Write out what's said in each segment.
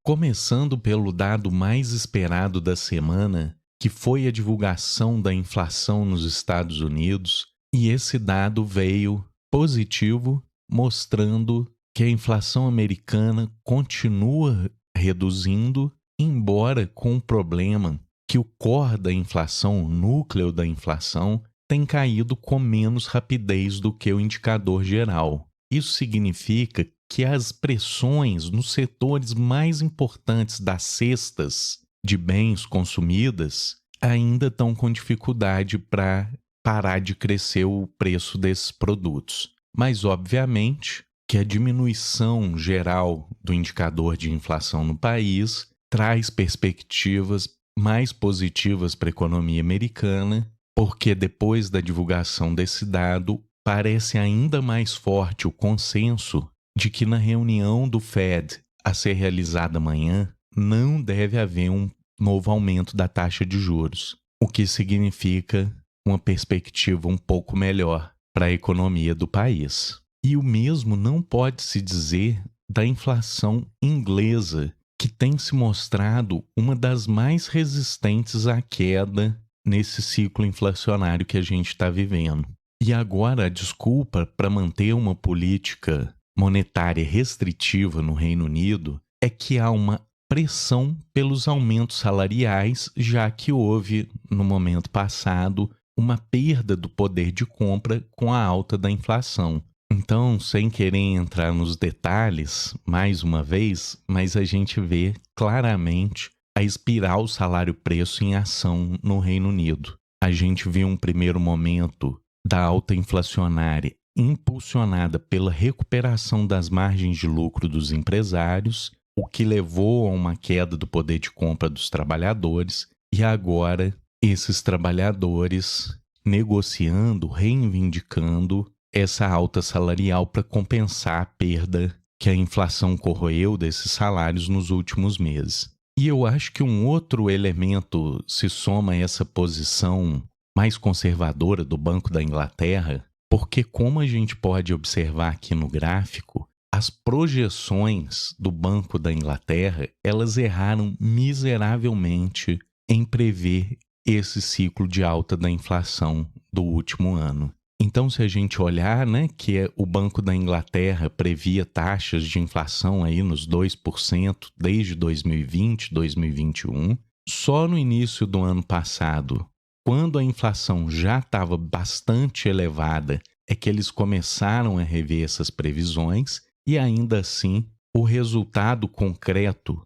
Começando pelo dado mais esperado da semana, que foi a divulgação da inflação nos Estados Unidos, e esse dado veio positivo, mostrando que a inflação americana continua reduzindo, embora com o problema que o core da inflação, o núcleo da inflação, tem caído com menos rapidez do que o indicador geral. Isso significa que as pressões nos setores mais importantes das cestas de bens consumidas ainda estão com dificuldade para parar de crescer o preço desses produtos. Mas, obviamente, que a diminuição geral do indicador de inflação no país traz perspectivas mais positivas para a economia americana, porque depois da divulgação desse dado, parece ainda mais forte o consenso de que na reunião do Fed a ser realizada amanhã não deve haver um novo aumento da taxa de juros, o que significa uma perspectiva um pouco melhor para a economia do país. E o mesmo não pode se dizer da inflação inglesa, que tem se mostrado uma das mais resistentes à queda nesse ciclo inflacionário que a gente está vivendo. E agora a desculpa para manter uma política monetária restritiva no Reino Unido é que há uma pressão pelos aumentos salariais, já que houve, no momento passado, uma perda do poder de compra com a alta da inflação. Então, sem querer entrar nos detalhes, mais uma vez, mas a gente vê claramente a espiral salário-preço em ação no Reino Unido. A gente viu um primeiro momento da alta inflacionária impulsionada pela recuperação das margens de lucro dos empresários, o que levou a uma queda do poder de compra dos trabalhadores, e agora esses trabalhadores negociando, reivindicando essa alta salarial para compensar a perda que a inflação corroeu desses salários nos últimos meses. E eu acho que um outro elemento se soma a essa posição mais conservadora do Banco da Inglaterra, porque como a gente pode observar aqui no gráfico, as projeções do Banco da Inglaterra, elas erraram miseravelmente em prever esse ciclo de alta da inflação do último ano. Então, se a gente olhar, que o Banco da Inglaterra previa taxas de inflação aí nos 2% desde 2020, 2021, só no início do ano passado, quando a inflação já estava bastante elevada, é que eles começaram a rever essas previsões e ainda assim o resultado concreto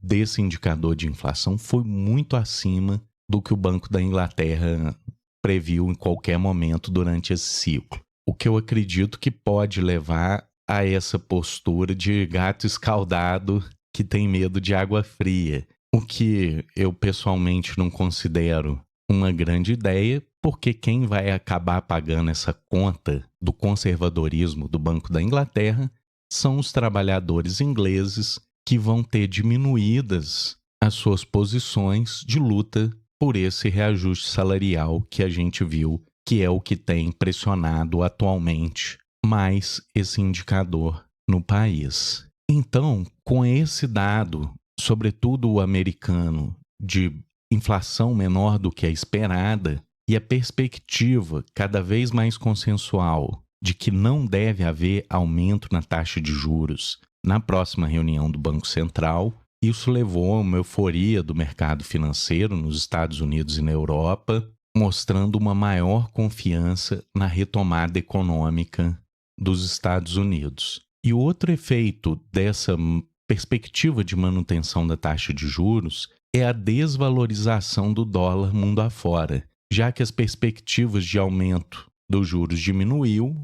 desse indicador de inflação foi muito acima do que o Banco da Inglaterra previu em qualquer momento durante esse ciclo. O que eu acredito que pode levar a essa postura de gato escaldado que tem medo de água fria, o que eu pessoalmente não considero uma grande ideia, porque quem vai acabar pagando essa conta do conservadorismo do Banco da Inglaterra são os trabalhadores ingleses, que vão ter diminuídas as suas posições de luta por esse reajuste salarial que a gente viu, que é o que tem pressionado atualmente mais esse indicador no país. Então, com esse dado, sobretudo o americano, de inflação menor do que a esperada e a perspectiva cada vez mais consensual de que não deve haver aumento na taxa de juros na próxima reunião do Banco Central, isso levou a uma euforia do mercado financeiro nos Estados Unidos e na Europa, mostrando uma maior confiança na retomada econômica dos Estados Unidos. E outro efeito dessa perspectiva de manutenção da taxa de juros é a desvalorização do dólar mundo afora, já que as perspectivas de aumento dos juros diminuiu,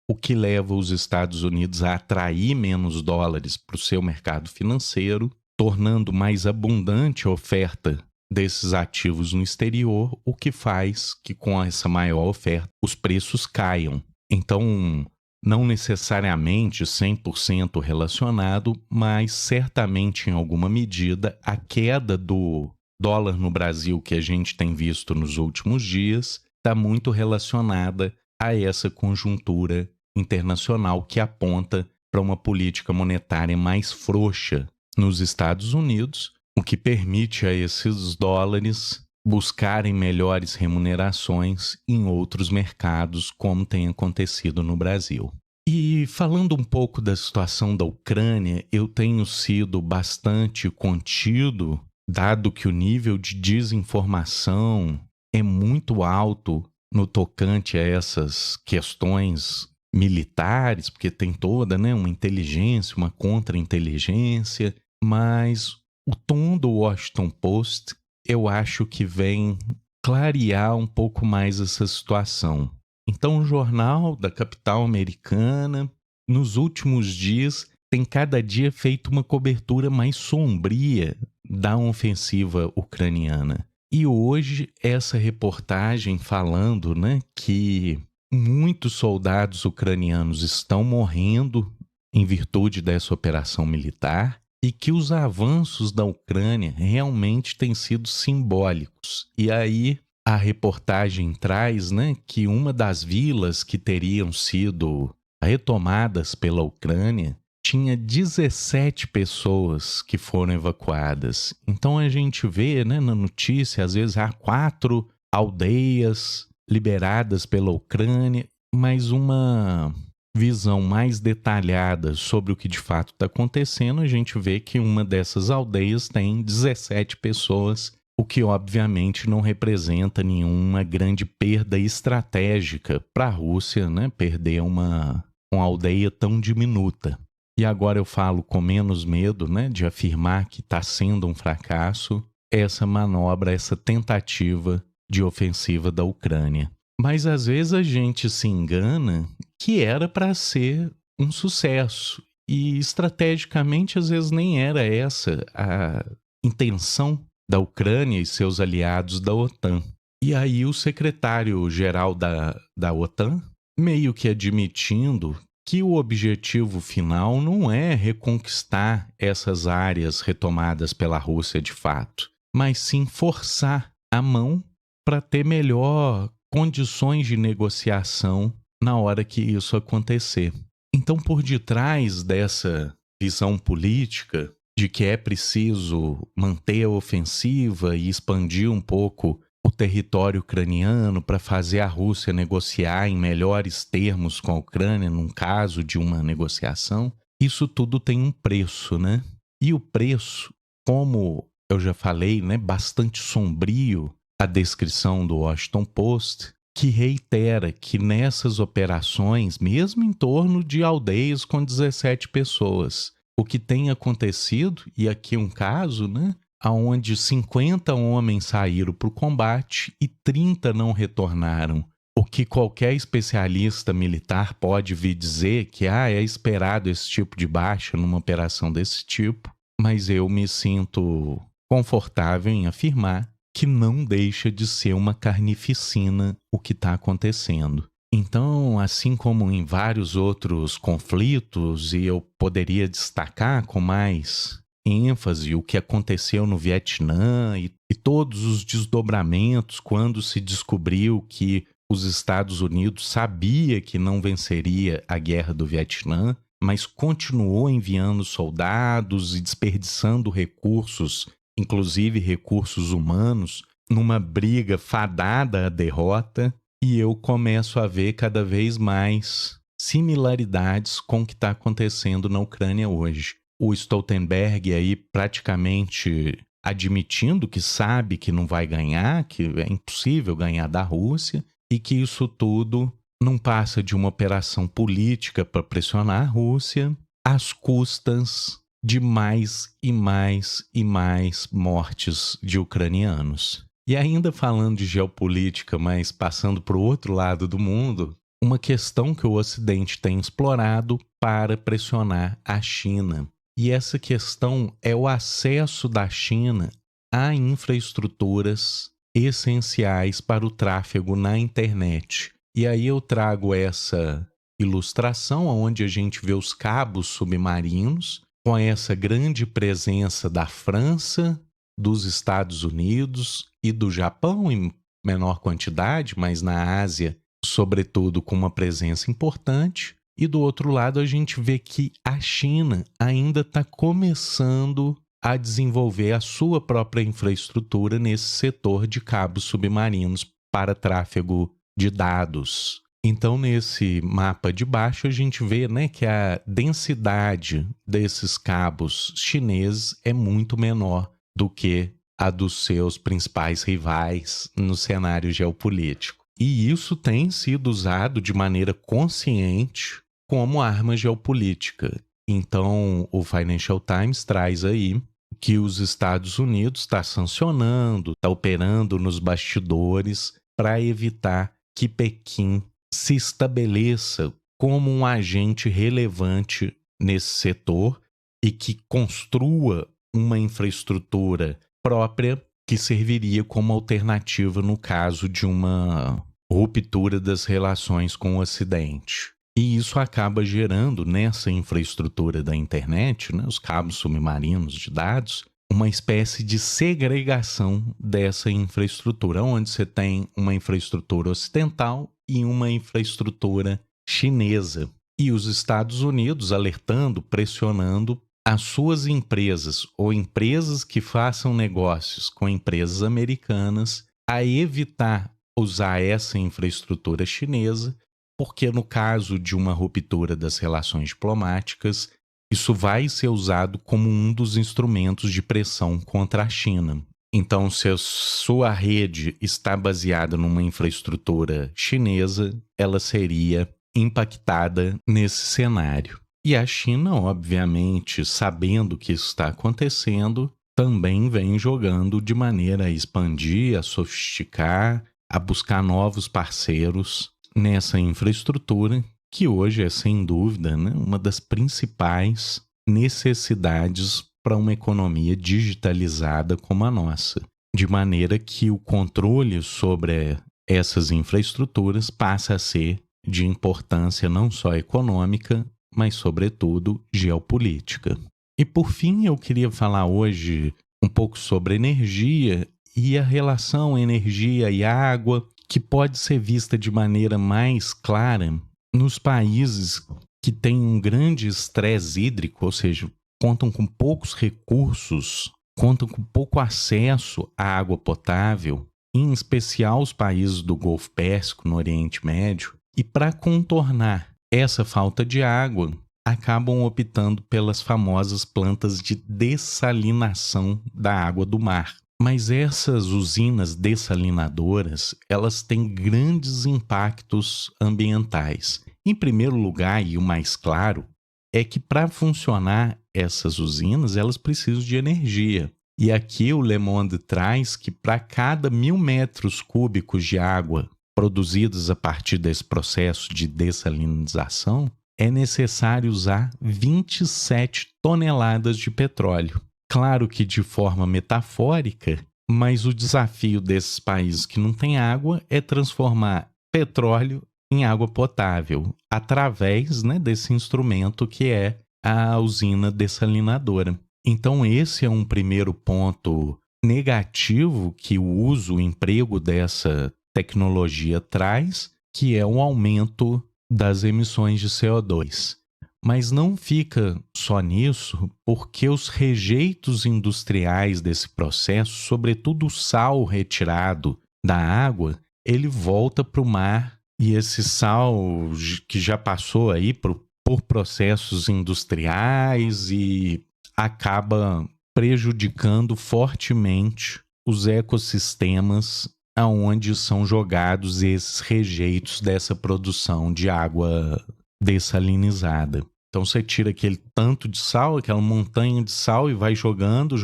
o que leva os Estados Unidos a atrair menos dólares para o seu mercado financeiro, tornando mais abundante a oferta desses ativos no exterior, o que faz que com essa maior oferta os preços caiam. Então, não necessariamente 100% relacionado, mas certamente em alguma medida a queda do dólar no Brasil que a gente tem visto nos últimos dias está muito relacionada a essa conjuntura internacional que aponta para uma política monetária mais frouxa nos Estados Unidos, o que permite a esses dólares buscarem melhores remunerações em outros mercados, como tem acontecido no Brasil. E falando um pouco da situação da Ucrânia, eu tenho sido bastante contido, dado que o nível de desinformação é muito alto no tocante a essas questões militares, porque tem toda, né, uma inteligência, uma contra-inteligência, mas o tom do Washington Post eu acho que vem clarear um pouco mais essa situação. Então, o jornal da capital americana, nos últimos dias, tem cada dia feito uma cobertura mais sombria da ofensiva ucraniana. E hoje, essa reportagem falando, né, que muitos soldados ucranianos estão morrendo em virtude dessa operação militar e que os avanços da Ucrânia realmente têm sido simbólicos. E aí a reportagem traz, né, que uma das vilas que teriam sido retomadas pela Ucrânia tinha 17 pessoas que foram evacuadas. Então a gente vê, né, na notícia, às vezes há 4 aldeias liberadas pela Ucrânia, mas uma visão mais detalhada sobre o que de fato está acontecendo, a gente vê que uma dessas aldeias tem 17 pessoas, o que obviamente não representa nenhuma grande perda estratégica para a Rússia, né? Perder uma aldeia tão diminuta. E agora eu falo com menos medo, né, de afirmar que está sendo um fracasso essa manobra, essa tentativa de ofensiva da Ucrânia. Mas às vezes a gente se engana que era para ser um sucesso. E estrategicamente, às vezes, nem era essa a intenção da Ucrânia e seus aliados da OTAN. E aí o secretário-geral da OTAN meio que admitindo que o objetivo final não é reconquistar essas áreas retomadas pela Rússia de fato, mas sim forçar a mão para ter melhor condições de negociação na hora que isso acontecer. Então, por detrás dessa visão política de que é preciso manter a ofensiva e expandir um pouco o território ucraniano para fazer a Rússia negociar em melhores termos com a Ucrânia, num caso de uma negociação, isso tudo tem um preço, né? E o preço, como eu já falei, né, bastante sombrio, a descrição do Washington Post, que reitera que nessas operações, mesmo em torno de aldeias com 17 pessoas, o que tem acontecido, e aqui um caso, né, onde 50 homens saíram para o combate e 30 não retornaram. O que qualquer especialista militar pode vir dizer que é esperado esse tipo de baixa numa operação desse tipo, mas eu me sinto confortável em afirmar que não deixa de ser uma carnificina o que está acontecendo. Então, assim como em vários outros conflitos, e eu poderia destacar com mais ênfase o que aconteceu no Vietnã e todos os desdobramentos quando se descobriu que os Estados Unidos sabia que não venceria a guerra do Vietnã, mas continuou enviando soldados e desperdiçando recursos, inclusive recursos humanos, numa briga fadada à derrota, e eu começo a ver cada vez mais similaridades com o que está acontecendo na Ucrânia hoje. O Stoltenberg aí praticamente admitindo que sabe que não vai ganhar, que é impossível ganhar da Rússia, e que isso tudo não passa de uma operação política para pressionar a Rússia às custas de mais e mais e mais mortes de ucranianos. E ainda falando de geopolítica, mas passando para o outro lado do mundo, uma questão que o Ocidente tem explorado para pressionar a China. E essa questão é o acesso da China a infraestruturas essenciais para o tráfego na internet. E aí eu trago essa ilustração onde a gente vê os cabos submarinos com essa grande presença da França, dos Estados Unidos e do Japão em menor quantidade, mas na Ásia, sobretudo, com uma presença importante. E do outro lado, a gente vê que a China ainda está começando a desenvolver a sua própria infraestrutura nesse setor de cabos submarinos para tráfego de dados. Então, nesse mapa de baixo, a gente vê, né, que a densidade desses cabos chineses é muito menor do que a dos seus principais rivais no cenário geopolítico. E isso tem sido usado de maneira consciente como arma geopolítica. Então, o Financial Times traz aí que os Estados Unidos está sancionando, está operando nos bastidores para evitar que Pequim se estabeleça como um agente relevante nesse setor e que construa uma infraestrutura própria que serviria como alternativa no caso de uma ruptura das relações com o Ocidente. E isso acaba gerando nessa infraestrutura da internet, né, os cabos submarinos de dados, uma espécie de segregação dessa infraestrutura, onde você tem uma infraestrutura ocidental e uma infraestrutura chinesa. E os Estados Unidos alertando, pressionando as suas empresas ou empresas que façam negócios com empresas americanas a evitar usar essa infraestrutura chinesa, porque no caso de uma ruptura das relações diplomáticas, isso vai ser usado como um dos instrumentos de pressão contra a China. Então, se a sua rede está baseada numa infraestrutura chinesa, ela seria impactada nesse cenário. E a China, obviamente, sabendo que isso está acontecendo, também vem jogando de maneira a expandir, a sofisticar, a buscar novos parceiros nessa infraestrutura, que hoje é, sem dúvida, né, uma das principais necessidades para uma economia digitalizada como a nossa. De maneira que o controle sobre essas infraestruturas passa a ser de importância não só econômica, mas, sobretudo, geopolítica. E, por fim, eu queria falar hoje um pouco sobre energia e a relação energia e água, que pode ser vista de maneira mais clara nos países que têm um grande estresse hídrico, ou seja, contam com poucos recursos, contam com pouco acesso à água potável, em especial os países do Golfo Pérsico, no Oriente Médio, e para contornar essa falta de água, acabam optando pelas famosas plantas de dessalinação da água do mar. Mas essas usinas dessalinadoras, elas têm grandes impactos ambientais. Em primeiro lugar, e o mais claro, é que para funcionar essas usinas, elas precisam de energia. E aqui o Le Monde traz que para cada 1.000 metros cúbicos de água produzidos a partir desse processo de dessalinização, é necessário usar 27 toneladas de petróleo. Claro que de forma metafórica, mas o desafio desses países que não têm água é transformar petróleo em água potável, através, né, desse instrumento que é a usina dessalinadora. Então esse é um primeiro ponto negativo que o uso, o emprego dessa tecnologia traz, que é o aumento das emissões de CO2. Mas não fica só nisso, porque os rejeitos industriais desse processo, sobretudo o sal retirado da água, ele volta para o mar e esse sal que já passou aí por processos industriais e acaba prejudicando fortemente os ecossistemas aonde são jogados esses rejeitos dessa produção de água dessalinizada. Então você tira aquele tanto de sal, aquela montanha de sal e vai jogando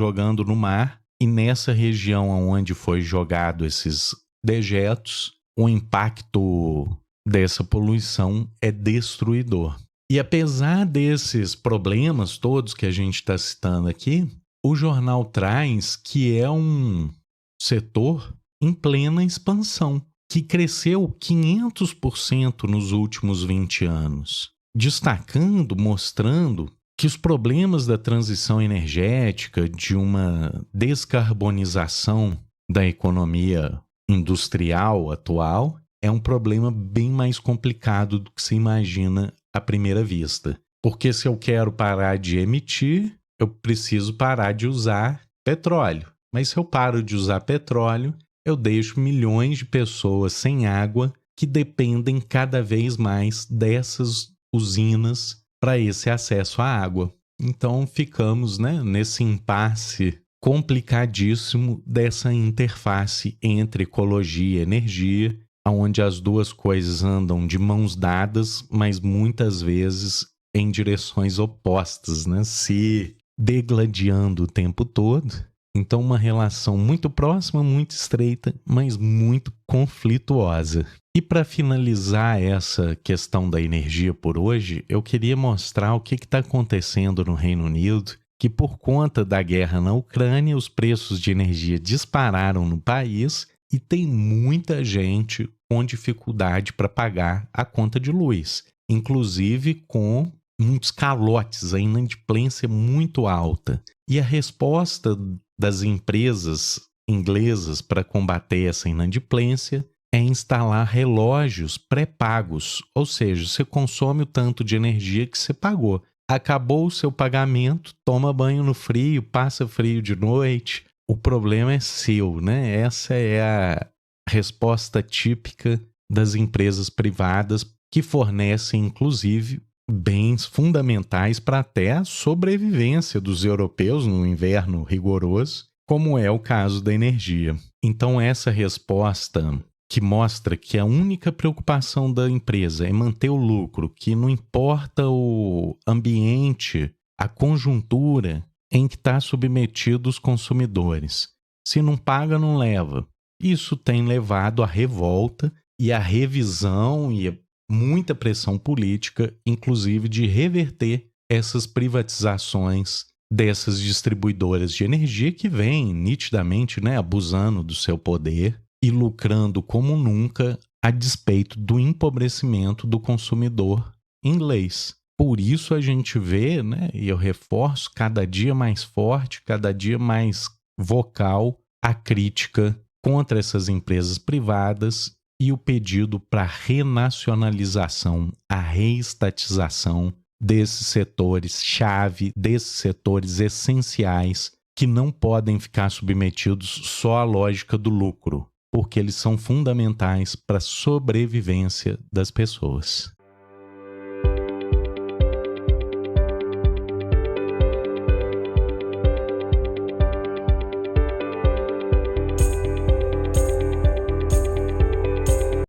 no mar, e nessa região onde foi jogado esses dejetos, o impacto dessa poluição é destruidor. E apesar desses problemas todos que a gente está citando aqui, o jornal traz que é um setor em plena expansão, que cresceu 500% nos últimos 20 anos, destacando, mostrando que os problemas da transição energética, de uma descarbonização da economia industrial atual, é um problema bem mais complicado do que se imagina à primeira vista. Porque se eu quero parar de emitir, eu preciso parar de usar petróleo. Mas se eu paro de usar petróleo, eu deixo milhões de pessoas sem água que dependem cada vez mais dessas usinas para esse acesso à água. Então ficamos, né, nesse impasse complicadíssimo dessa interface entre ecologia e energia, onde as duas coisas andam de mãos dadas, mas muitas vezes em direções opostas, né? Se degladiando o tempo todo. Então, uma relação muito próxima, muito estreita, mas muito conflituosa. E para finalizar essa questão da energia por hoje, eu queria mostrar o que está acontecendo no Reino Unido, que por conta da guerra na Ucrânia, os preços de energia dispararam no país e tem muita gente com dificuldade para pagar a conta de luz, inclusive com muitos calotes, a inadimplência muito alta. E a resposta das empresas inglesas para combater essa inadimplência é instalar relógios pré-pagos, ou seja, você consome o tanto de energia que você pagou. Acabou o seu pagamento, toma banho no frio, passa frio de noite. O problema é seu, né? Essa é a resposta típica das empresas privadas que fornecem, inclusive, bens fundamentais para até a sobrevivência dos europeus no inverno rigoroso, como é o caso da energia. Então, essa resposta que mostra que a única preocupação da empresa é manter o lucro, que não importa o ambiente, a conjuntura em que está submetido os consumidores. Se não paga, não leva. Isso tem levado à revolta e à revisão e a muita pressão política, inclusive de reverter essas privatizações dessas distribuidoras de energia que vêm nitidamente, né, abusando do seu poder e lucrando como nunca a despeito do empobrecimento do consumidor inglês. Por isso a gente vê, né, e eu reforço, cada dia mais forte, cada dia mais vocal, a crítica contra essas empresas privadas e o pedido para a renacionalização, a reestatização desses setores-chave, desses setores essenciais que não podem ficar submetidos só à lógica do lucro, porque eles são fundamentais para a sobrevivência das pessoas.